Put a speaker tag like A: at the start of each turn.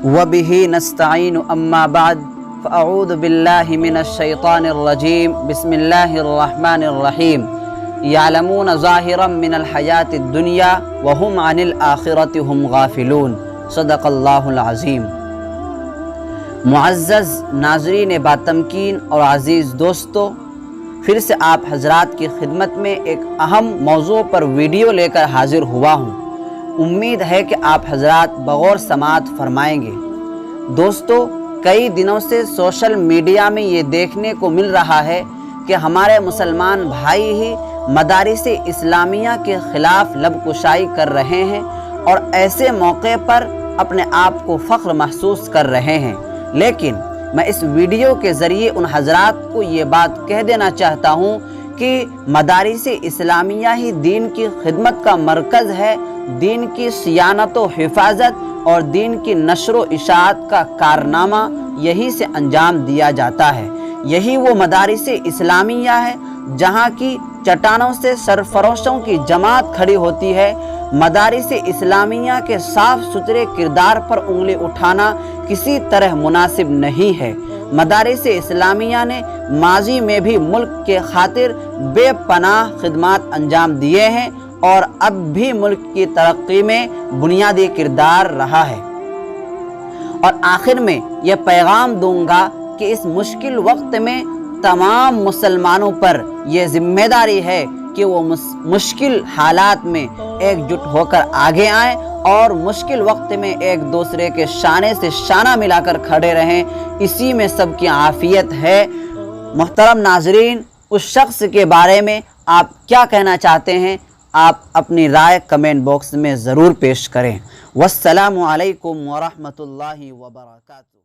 A: وبه نستعین اما بعد فاعوذ باللہ من الشیطان الرجیم بسم اللہ الرحمن الرحیم یعلمون ظاہرا من الحیاۃ الدنیا وهم عن الآخرۃ هم غافلون صدق اللہ العظیم۔ معزز ناظرین باتمکین اور عزیز دوستو، پھر سے آپ حضرات کی خدمت میں ایک اہم موضوع پر ویڈیو لے کر حاضر ہوا ہوں۔ امید ہے کہ آپ حضرات بغور سماعت فرمائیں گے۔ دوستو، کئی دنوں سے سوشل میڈیا میں یہ دیکھنے کو مل رہا ہے کہ ہمارے مسلمان بھائی ہی مدارس اسلامیہ کے خلاف لب کشائی کر رہے ہیں اور ایسے موقع پر اپنے آپ کو فخر محسوس کر رہے ہیں۔ لیکن میں اس ویڈیو کے ذریعے ان حضرات کو یہ بات کہہ دینا چاہتا ہوں کہ مدارس اسلامیہ ہی دین کی خدمت کا مرکز ہے، دین کی صیانت و حفاظت اور دین کی نشر و اشاعت کا کارنامہ یہی سے انجام دیا جاتا ہے۔ یہی وہ مدارس اسلامیہ ہے جہاں کی چٹانوں سے سرفروشوں کی جماعت کھڑی ہوتی ہے۔ مدارس اسلامیہ کے صاف ستھرے کردار پر انگلی اٹھانا کسی طرح مناسب نہیں ہے۔ مدارس اسلامیہ نے ماضی میں بھی ملک کے خاطر بے پناہ خدمات انجام دیے ہیں اور اب بھی ملک کی ترقی میں بنیادی کردار رہا ہے۔ اور آخر میں یہ پیغام دوں گا کہ اس مشکل وقت میں تمام مسلمانوں پر یہ ذمہ داری ہے کہ وہ مشکل حالات میں ایک جٹ ہو کر آگے آئیں اور مشکل وقت میں ایک دوسرے کے شانے سے شانہ ملا کر کھڑے رہیں۔ اسی میں سب کی عافیت ہے۔ محترم ناظرین، اس شخص کے بارے میں آپ کیا کہنا چاہتے ہیں؟ آپ اپنی رائے کمنٹ باکس میں ضرور پیش کریں۔ والسلام علیکم ورحمۃ اللہ وبرکاتہ۔